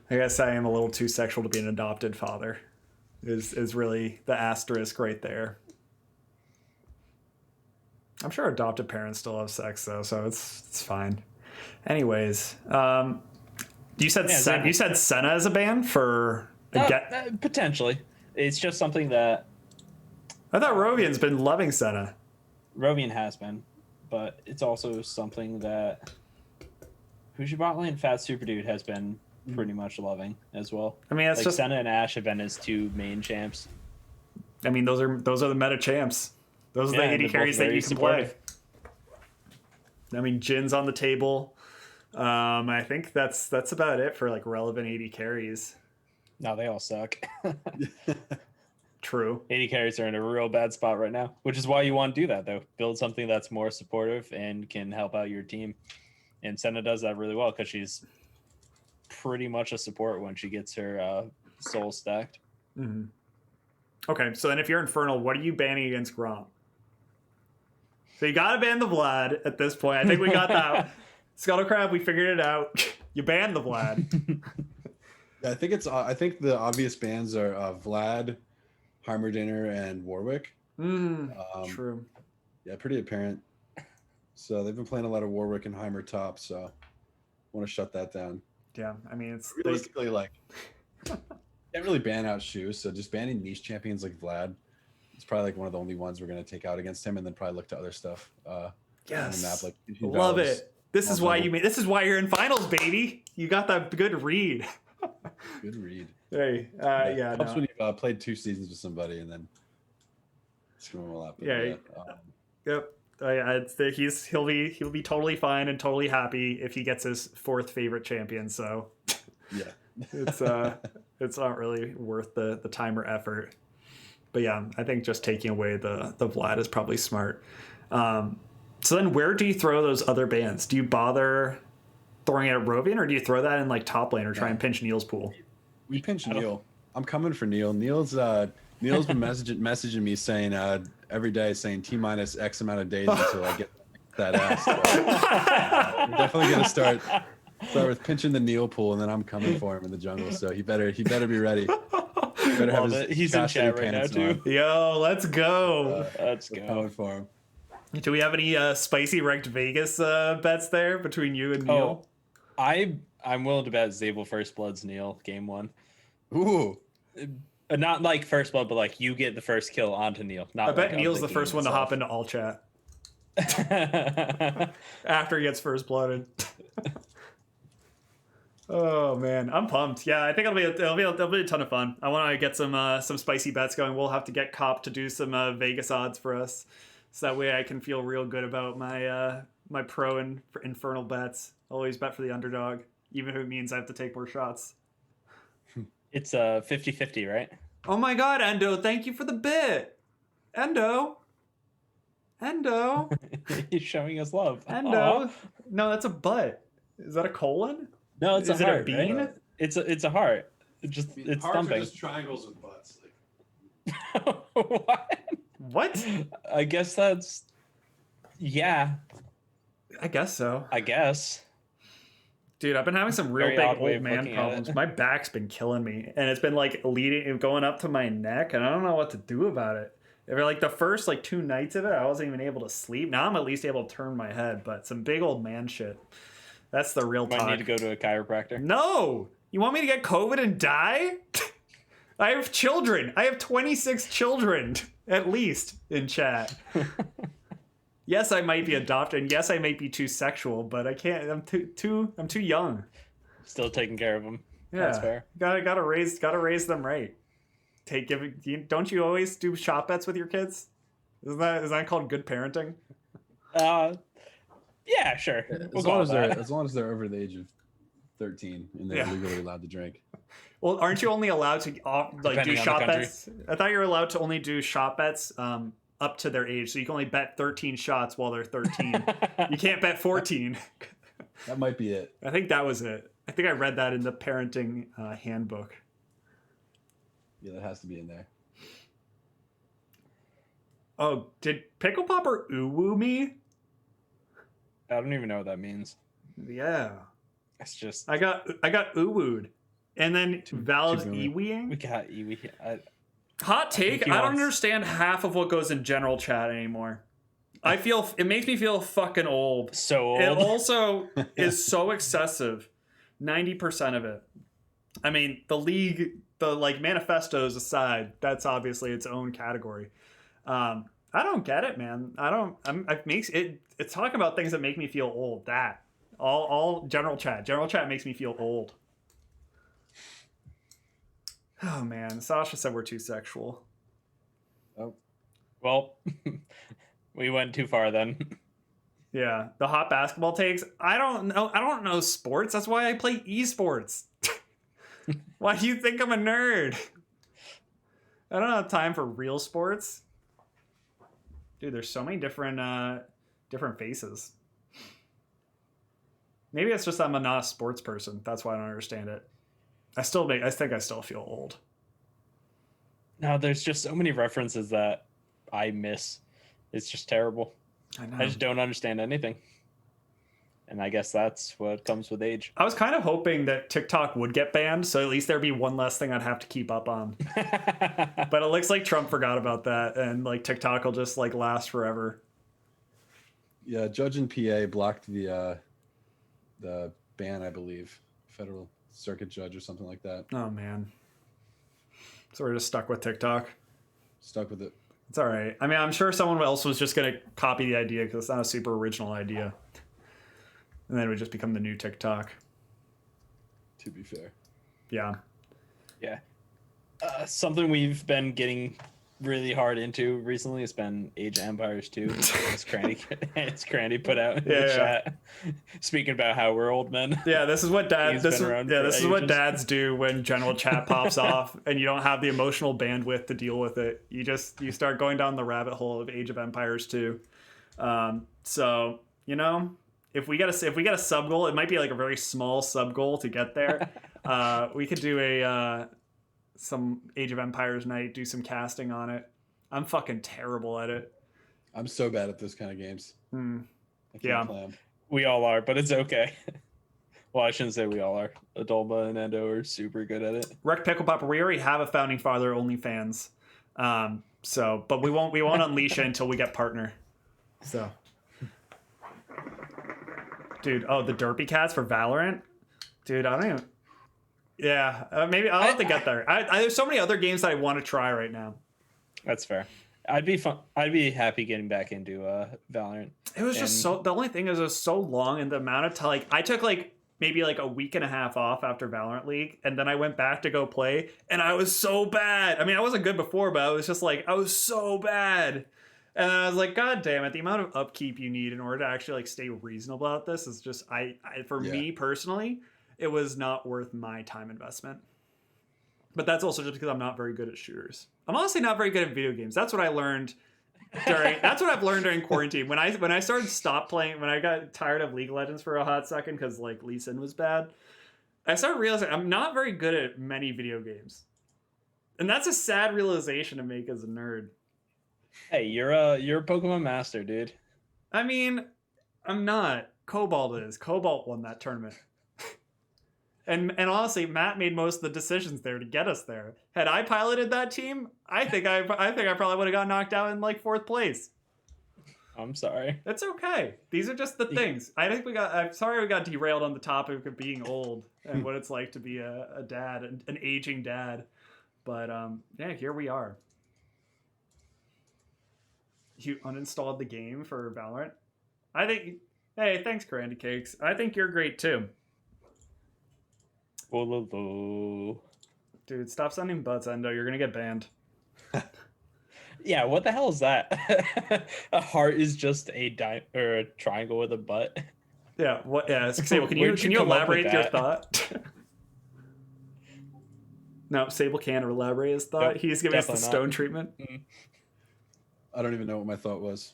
I guess I am a little too sexual to be an adopted father. Is really the asterisk right there. I'm sure adopted parents still have sex though, so it's fine. Anyways, you said Senna as a ban for potentially. It's just something that I thought Rovian's been loving Senna. Rovian has been, but it's also something that who's your bot lane? Fat Super Dude has been pretty much loving as well. I mean, it's just Senna and Ashe have been his 2 main champs. I mean, those are the meta champs. Those are the AD carries that you can play. I mean, Jin's on the table. I think that's about it for like relevant AD carries. No, they all suck. True. AD carries are in a real bad spot right now, which is why you want to do that though. Build something that's more supportive and can help out your team. And Senna does that really well because she's pretty much a support when she gets her soul stacked. Mm-hmm. Okay, so then if you're Infernal, what are you banning against Gromp? So you gotta ban the Vlad at this point. I think we got that. Scuttle Crab, we figured it out. You banned the Vlad. Yeah, I think the obvious bans are Vlad, Heimerdinger, and Warwick. True. Yeah, pretty apparent. So they've been playing a lot of Warwick and Heimer top, so I want to shut that down. Yeah, I mean, it's Realistically, like, can't really ban out shoes, so just banning niche champions like Vlad, it's probably like one of the only ones we're going to take out against him, and then probably look to other stuff. Yes, on the map, like love it. This is why This is why you're in finals, baby. You got that good read. Good read. Hey, It helps when you've played 2 seasons with somebody and then screw them all up. Yeah. Yep. He'll be totally fine and totally happy if he gets his 4th favorite champion. So yeah, it's not really worth the time or effort. But yeah, I think just taking away the Vlad is probably smart. So then where do you throw those other bans? Do you bother throwing it at Rovian, or do you throw that in like top lane or try and pinch Neil's pool? We pinch Neil. I'm coming for Neil. Neil's been messaging me saying every day saying T-minus X amount of days until I get that ass. So, we're definitely gonna start with pinching the Neil pool, and then I'm coming for him in the jungle. So he better be ready. He's in chat right now too. Yo, let's go. Let's go. Coming for him. Do we have any spicy Rekt Vegas bets there between you and Neil? I'm willing to bet Zabel First Blood's Neil game 1. Ooh. Not like first blood, but like you get the first kill onto Neil. I bet Neil's the first one to hop into all chat after he gets first blooded. Oh man, I'm pumped. Yeah, I think it'll be a ton of fun. I want to get some spicy bets going. We'll have to get Cop to do some Vegas odds for us, so that way I can feel real good about my pro and infernal bets. Always bet for the underdog, even if it means I have to take more shots. It's 50-50, right? Oh my god, Endo, thank you for the bit. Endo. He's showing us love. Endo. No, that's a butt. Is that a colon? No, it's Is a it heart. a bean? Right? It's a heart. It's hearts thumping. are just triangles with butts. Like. What? I guess that's I guess so. I guess. Dude, I've been having some real Very big odd way old of man looking at problems. it. My back's been killing me, and it's been like going up to my neck, and I don't know what to do about it. For like the first like 2 nights of it, I wasn't even able to sleep. Now I'm at least able to turn my head, but some big old man shit. That's the real talk. Might need to go to a chiropractor. No! You want me to get COVID and die? I have children. I have 26 children, at least, in chat. Yes, I might be adopted, and yes, I might be too sexual, but I can't. I'm too young. Still taking care of him. Yeah, That's fair. Gotta raise them right. Don't you always do shot bets with your kids? Is that called good parenting? Yeah, sure. As long as they're over the age of 13 and they're legally allowed to drink. Well, aren't you only allowed to do Depending on shot the country. bets? I thought you were allowed to only do shot bets up to their age, so you can only bet 13 shots while they're 13. You can't bet 14. That might be it. I think that was it. I think I read that in the parenting handbook. Yeah, that has to be in there. Oh, did Pickle Popper ooh-woo me? I don't even know what that means. Yeah. It's just I got ooh-wooed. And then Valve's boomy. Eweeing. we got Iwi. Hot take, he I don't wants- understand half of what goes in general chat anymore. It makes me feel fucking old. So It old. also is so excessive. 90% of it. I mean, the league, the like manifestos aside, that's obviously its own category. I don't get it, man. It's talking about things that make me feel old. That all general chat makes me feel old. Oh man, Sasha said we're too sexual. Oh, Well, we went too far then. Yeah, the hot basketball takes. I don't know sports. That's why I play esports. Why do you think I'm a nerd? I don't have time for real sports. Dude, there's so many different faces. Maybe it's just I'm not a sports person. That's why I don't understand it. I think I still feel old. No, there's just so many references that I miss. It's just terrible. I know. I just don't understand anything. And I guess that's what comes with age. I was kind of hoping that TikTok would get banned, so at least there'd be one less thing I'd have to keep up on. But it looks like Trump forgot about that, and like TikTok will just like last forever. Yeah, judge in PA blocked the ban, I believe, federal circuit judge or something like that. Oh man. So we're just stuck with TikTok. Stuck with it. It's all right. I mean, I'm sure someone else was just gonna copy the idea because it's not a super original idea, and then it would just become the new TikTok. To be fair. Yeah. Yeah. Something we've been getting really hard into recently has been Age of Empires 2. It's Crandy put out in the chat. Speaking about how we're old men. Yeah, this is what This is what dads do when general chat pops off and you don't have the emotional bandwidth to deal with it. You start going down the rabbit hole of Age of Empires 2. So, you know, if we got a sub goal, it might be like a very small sub goal to get there. We could do some Age of Empires night, do some casting on it. I'm fucking terrible at it. I'm so bad at those kind of games. I can't play 'em. We all are, but it's okay. Well, I shouldn't say we all are. Adolba and Endo are super good at it. Rekt Pickle Popper, we already have a Founding Father OnlyFans. But we won't unleash it until we get partner. So, dude, the Derpy Cats for Valorant, dude, I don't even. Yeah, maybe I'll have to get there. There's so many other games that I want to try right now. That's fair. I'd be happy getting back into Valorant. It was just so. The only thing is, it was so long, and the amount of time. Like, I took maybe a week and a half off after Valorant League, and then I went back to go play, and I was so bad. I mean, I wasn't good before, but I was just I was so bad. And I was like, God damn it, the amount of upkeep you need in order to actually stay reasonable about this is just me personally, it was not worth my time investment. But that's also just because I'm not very good at shooters. I'm honestly not very good at video games. That's what I learned that's what I've learned during quarantine. When I started playing, when I got tired of League of Legends for a hot second because Lee Sin was bad, I started realizing I'm not very good at many video games. And that's a sad realization to make as a nerd. Hey, you're a Pokemon master, dude. I mean, I'm not. Cobalt is. Cobalt won that tournament. And honestly, Matt made most of the decisions there to get us there. Had I piloted that team, I think I probably would have got knocked out in 4th place. I'm sorry. It's okay. These are just the things. I'm sorry we got derailed on the topic of being old and what it's like to be a dad, an aging dad. But yeah, here we are. You uninstalled the game for Valorant? Hey, thanks, Candy Cakes. I think you're great too. Dude, stop sending butts, Endo. You're gonna get banned. Yeah, what the hell is that? A heart is just a triangle with a butt. Yeah. What? Yeah. Sable, can you elaborate your thought? No, Sable can't elaborate his thought. Nope, He's giving us the stone treatment. I don't even know what my thought was.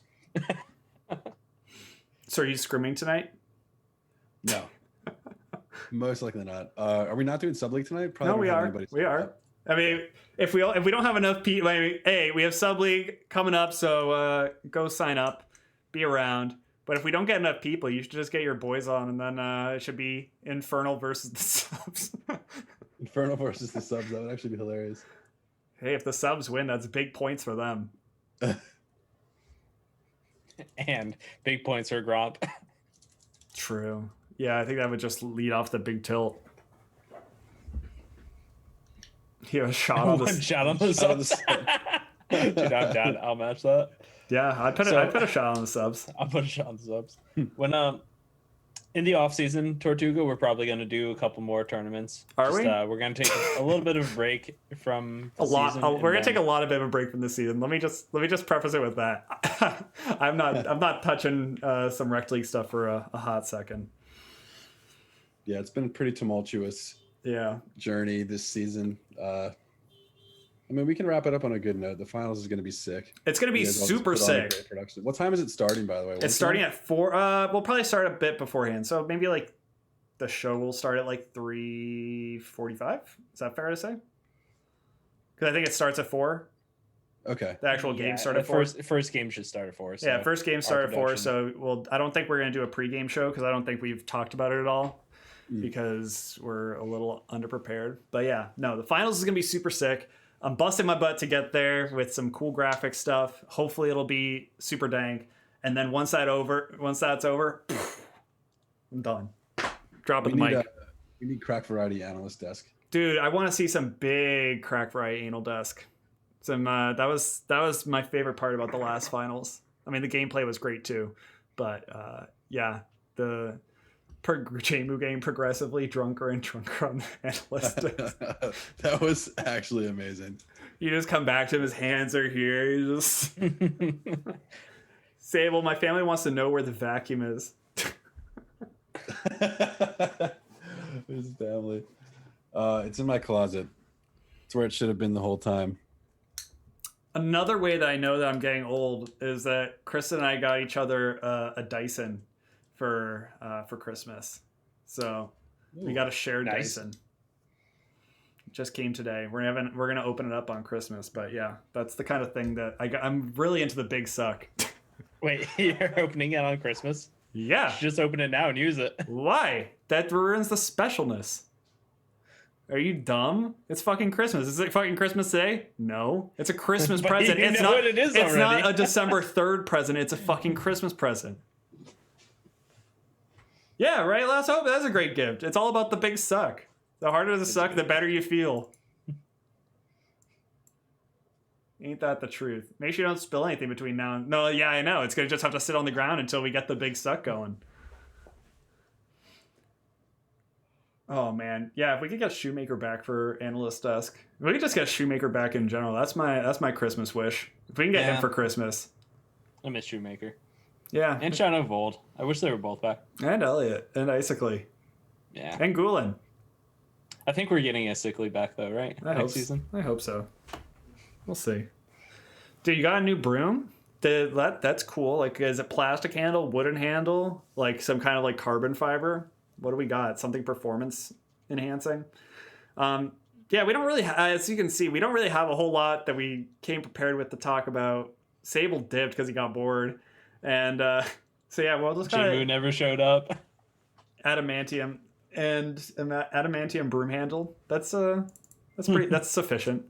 So are you screaming tonight? No. Most likely not. Are we not doing sub league tonight? Probably No, we are. We are. I mean, if we don't have enough people, hey, we have sub league coming up, so go sign up, be around. But if we don't get enough people, you should just get your boys on, and then it should be Infernal versus the subs. Infernal versus the subs. That would actually be hilarious. Hey, if the subs win, that's big points for them. And big points for Gromp. True. Yeah, I think that would just lead off the big tilt. Yeah, shot on the shot on the subs. Dude, I'm down. I'll match that. Yeah, I'd put a shot on the subs. I'll put a shot on the subs. When in the off season, Tortuga, we're probably going to do a couple more tournaments. Are we? We're going to take a little bit of a break from the season, we're going to take a lot of bit of a break from this season. Let me just preface it with that. I'm not touching some Rekt League stuff for a hot second. Yeah, it's been a pretty tumultuous journey this season. I mean, we can wrap it up on a good note. The finals is going to be sick. It's going to be super sick. What time is it starting, by the way? It's starting at 4. We'll probably start a bit beforehand. So maybe the show will start at 3:45. Is that fair to say? Because I think it starts at 4. Okay. The actual game started the for. first game should start at 4. So Yeah, first game started at 4. production- So, well, I don't think we're going to do a pregame show because I don't think we've talked about it at all Mm. because we're a little underprepared. But yeah, no, the finals is going to be super sick. I'm busting my butt to get there with some cool graphic stuff. Hopefully it'll be super dank. And then once that's over, I'm done. Dropping the mic. We need crack variety analyst desk. Dude, I want to see some big crack variety anal desk. Some that was my favorite part about the last finals. I mean, the gameplay was great too, but yeah, the Jamu getting progressively drunker and drunker on the analyst desk. That was actually amazing. You just come back to him, his hands are here. You just say, "Well, my family wants to know where the vacuum is." His family. It's in my closet. It's where it should have been the whole time. Another way that I know that I'm getting old is that Kristen and I got each other a Dyson for Christmas. So we got a shared nice. Dyson. It just came today. We're gonna open it up on Christmas. But yeah, that's the kind of thing that I'm really into the big suck. Wait, you're opening it on Christmas? Yeah. Just open it now and use it. Why? That ruins the specialness. Are you dumb? It's fucking Christmas. Is it fucking Christmas Day? No. It's a Christmas But present. you It's know not what it is It's already. not a December 3rd present. It's a fucking Christmas present. Yeah, right? Let's hope that's a great gift. It's all about the big suck. The harder the suck, the better you feel. Ain't that the truth? Make sure you don't spill anything between now and... No, yeah, I know. It's going to just have to sit on the ground until we get the big suck going. Oh, man. Yeah, if we could get Shoemaker back for Analyst Desk. If we could just get Shoemaker back in general. That's my Christmas wish. If we can get him for Christmas. I miss Shoemaker. Yeah. And Shadow of Old. I wish they were both back. And Elliot. And Icicly. Yeah. And Gulen. I think we're getting Icicly back, though, right? Next season? I hope so. We'll see. Dude, you got a new broom? That's cool. Like, is it plastic handle, wooden handle, like some kind of like carbon fiber? What do we got? Something performance enhancing? Yeah, we don't really, as you can see, we don't really have a whole lot that we came prepared with to talk about. Sable dipped because he got bored. And so, yeah, well, just kind Jimu of never showed up. adamantium and adamantium broom handle. That's sufficient.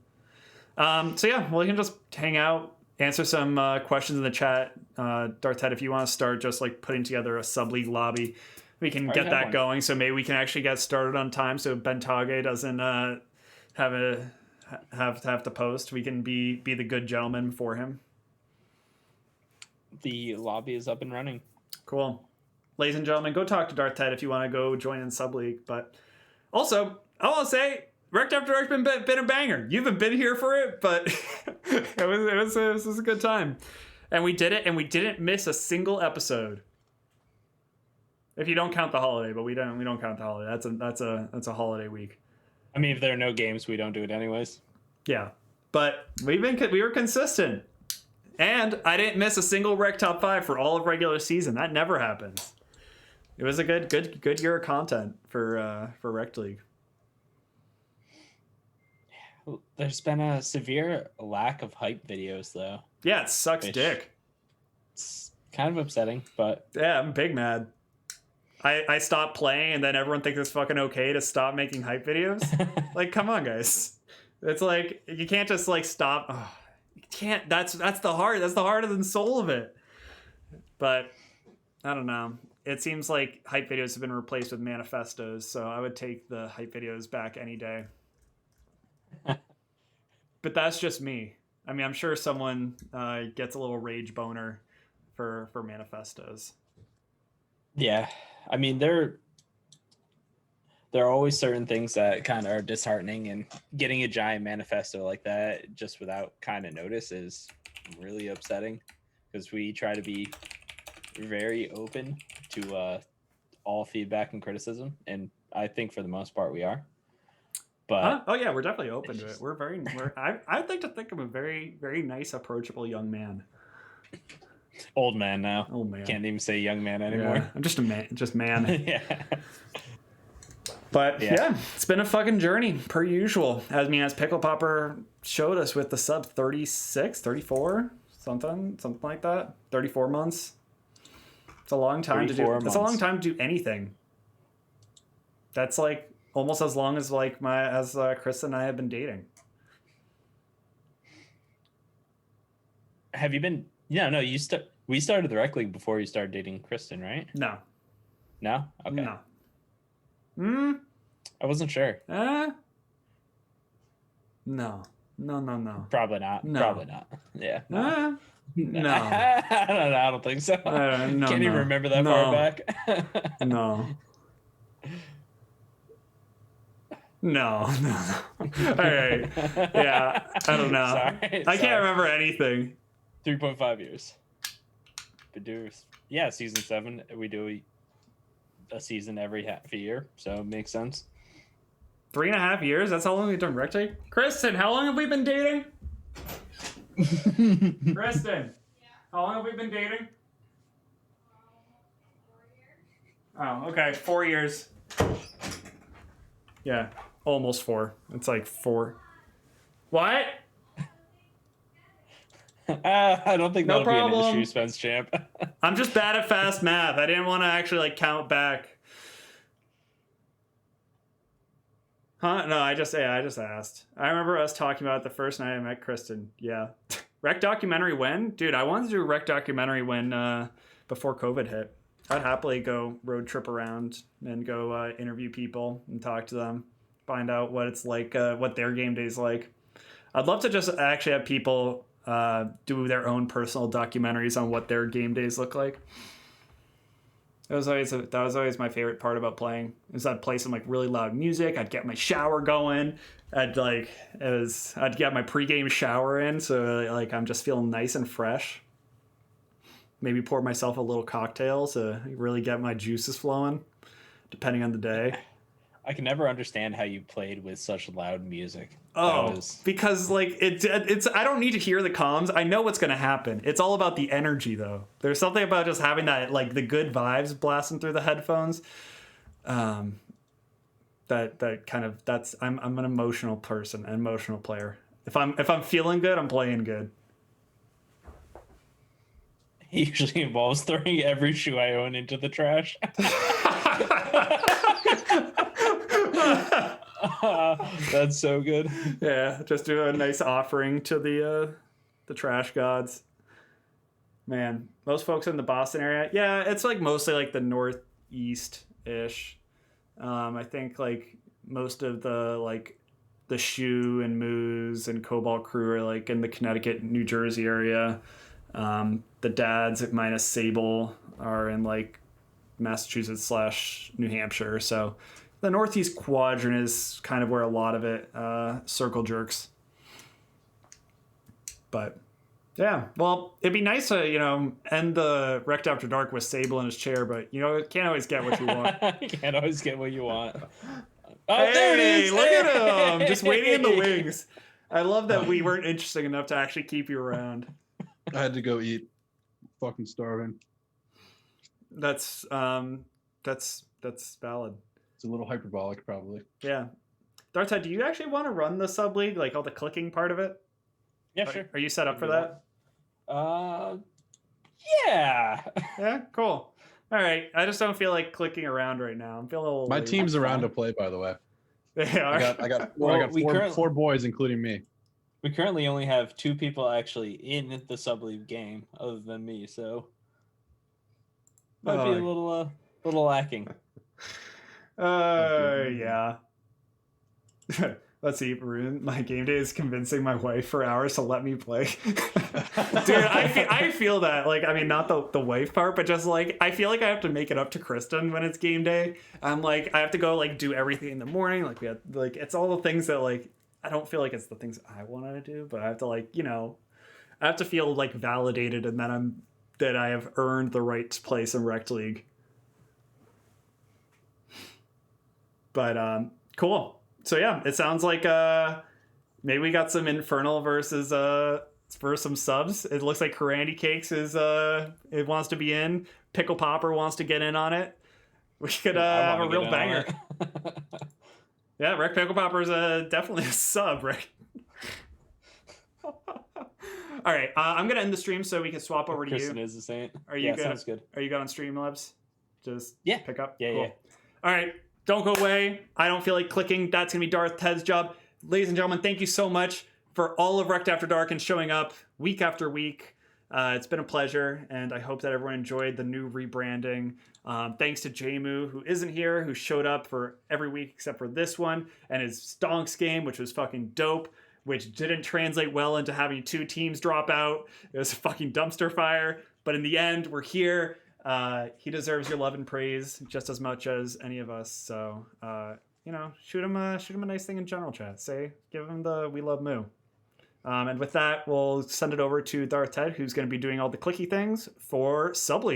So yeah, well, you can just hang out, answer some questions in the chat. Darth Head, if you want to start just like putting together a sub-league lobby, we can get that going. So maybe we can actually get started on time so Bentage doesn't have to post. We can be the good gentleman for him. The lobby is up and running. Cool. Ladies and gentlemen, go talk to Darth Head if you want to go join in sub-league. But also, I want to say, Rekt After Dark's been a banger. You haven't been here for it, but it was a good time. And we did it, and we didn't miss a single episode. If you don't count the holiday, but we don't count the holiday. That's a holiday week. I mean, if there are no games, we don't do it anyways. Yeah. But we were consistent. And I didn't miss a single Rekt Top 5 for all of regular season. That never happens. It was a good year of content for Rekt League. There's been a severe lack of hype videos, though. Yeah, it sucks dick. It's kind of upsetting, but... Yeah, I'm big mad. I stopped playing, and then everyone thinks it's fucking okay to stop making hype videos? Like, come on, guys. It's like, you can't just, like, stop... Oh, you can't... That's the heart. That's the heart and soul of it. But, I don't know. It seems like hype videos have been replaced with manifestos, so I would take the hype videos back any day. But that's just me. I mean, I'm sure someone gets a little rage boner for manifestos. Yeah, I mean, there are always certain things that kind of are disheartening, and getting a giant manifesto like that just without kind of notice is really upsetting, because we try to be very open to all feedback and criticism, and I think for the most part we are. But oh yeah, we're definitely open to it. I'd like to think I'm a very, very nice, approachable young man. Old man now. Old man. Can't even say young man anymore. Yeah, I'm just a man. Just man. Yeah. But yeah, it's been a fucking journey per usual. As Pickle Popper showed us with the sub 36, 34, something like that. 34 months. It's a long time to do. 34 It's a long months. time to do anything. That's like almost as long as like Chris and I have been dating. Have you been? No. We started the rec league before you started dating Kristen, right? No. No. Okay. No. Hmm. I wasn't sure. No. No. Probably not. No. Probably not. Yeah. No. No. I don't know. I don't think so. No, Can't even no. remember that No. far back. No. No. All right. Yeah. I don't know. Sorry. I can't remember anything. 3.5 years. But season 7. We do a season every half a year, so it makes sense. 3.5 years? That's how long we've done Rekt. Kristen, how long have we been dating? Kristen, how long have we been dating? 4 years. Oh, okay. 4 years. Yeah, almost 4. It's like 4. What? I don't think No that'll be an problem. industry Spence champ. I'm just bad at fast math. I didn't want to actually like count back. Huh? No, I just asked. I remember us talking about it the first night I met Kristen. Yeah. Rekt documentary when? Dude, I wanted to do a Rekt documentary when before COVID hit. I'd happily go road trip around and go interview people and talk to them, find out what it's like, what their game day's like. I'd love to just actually have people do their own personal documentaries on what their game days look like. That was always my favorite part about playing. Is I'd play some like really loud music. I'd get my shower going. I'd get my pregame shower in, so like I'm just feeling nice and fresh. Maybe pour myself a little cocktail to really get my juices flowing, depending on the day. I can never understand how you played with such loud music. Because like it's I don't need to hear the comms. I know what's gonna happen. It's all about the energy though. There's something about just having that like the good vibes blasting through the headphones. That kind of I'm an emotional person, an emotional player. If I'm feeling good, I'm playing good. It usually involves throwing every shoe I own into the trash. That's so good. Yeah, just do a nice offering to the trash gods. Man, most folks in the Boston area, yeah, it's like mostly like the northeast-ish. I think like most of the Shoe and Moose and Cobalt crew are like in the Connecticut, New Jersey area. The dads minus Sable are in like Massachusetts / New Hampshire. So the Northeast quadrant is kind of where a lot of it circle jerks. But yeah, well, it'd be nice to, end the Rekt After Dark with Sable in his chair, but, can't always get what you want. You can't always get what you want. Oh, Hey, there it is! look at him! Just waiting in the wings. I love that we weren't interesting enough to actually keep you around. I had to go eat. Fucking starving. That's valid. It's a little hyperbolic, probably. Yeah. Dartide, do you actually want to run the sub league, like all the clicking part of it? Yeah, sure. Are you set up for that? Yeah. Yeah, cool. All right. I just don't feel like clicking around right now. I'm feeling a little. My lazy. team's around to play, by the way. They are. I got Well, four boys, including me. We currently only have 2 people actually in the sub league game, other than me. So might be a little lacking. Yeah. Let's see, Varun. My game day is convincing my wife for hours to let me play. Dude, I feel that. Like, I mean, not the wife part, but just like, I feel like I have to make it up to Kristen when it's game day. I'm like, I have to go like do everything in the morning. Like, it's all the things that like, I don't feel like it's the things I wanted to do, but I have to like, I have to feel like validated and that I have earned the right to play some Rekt League. But, cool. So yeah, it sounds like maybe we got some Infernal versus for some subs. It looks like Karandy Cakes it wants to be in. Pickle Popper wants to get in on it. We could have a real banger. Yeah, Rekt Pickle Popper is definitely a sub, right? All right, I'm gonna end the stream so we can swap over to Kristen you. is the saint. Are you Yeah, good? sounds good. Are you good on Streamlabs? Just Yeah. pick up. Yeah, Cool. yeah. All right, don't go away. I don't feel like clicking. That's gonna be Darth Ted's job. Ladies and gentlemen, thank you so much for all of Rekt After Dark and showing up week after week. It's been a pleasure, and I hope that everyone enjoyed the new rebranding. Thanks to Jamu, who isn't here, who showed up for every week except for this one, and his Stonks game, which was fucking dope, which didn't translate well into having 2 teams drop out. It was a fucking dumpster fire, but in the end, we're here. He deserves your love and praise just as much as any of us. So, shoot him a nice thing in general chat. Give him the "We love Moo." And with that, we'll send it over to Darth Ted, who's going to be doing all the clicky things for Subleague.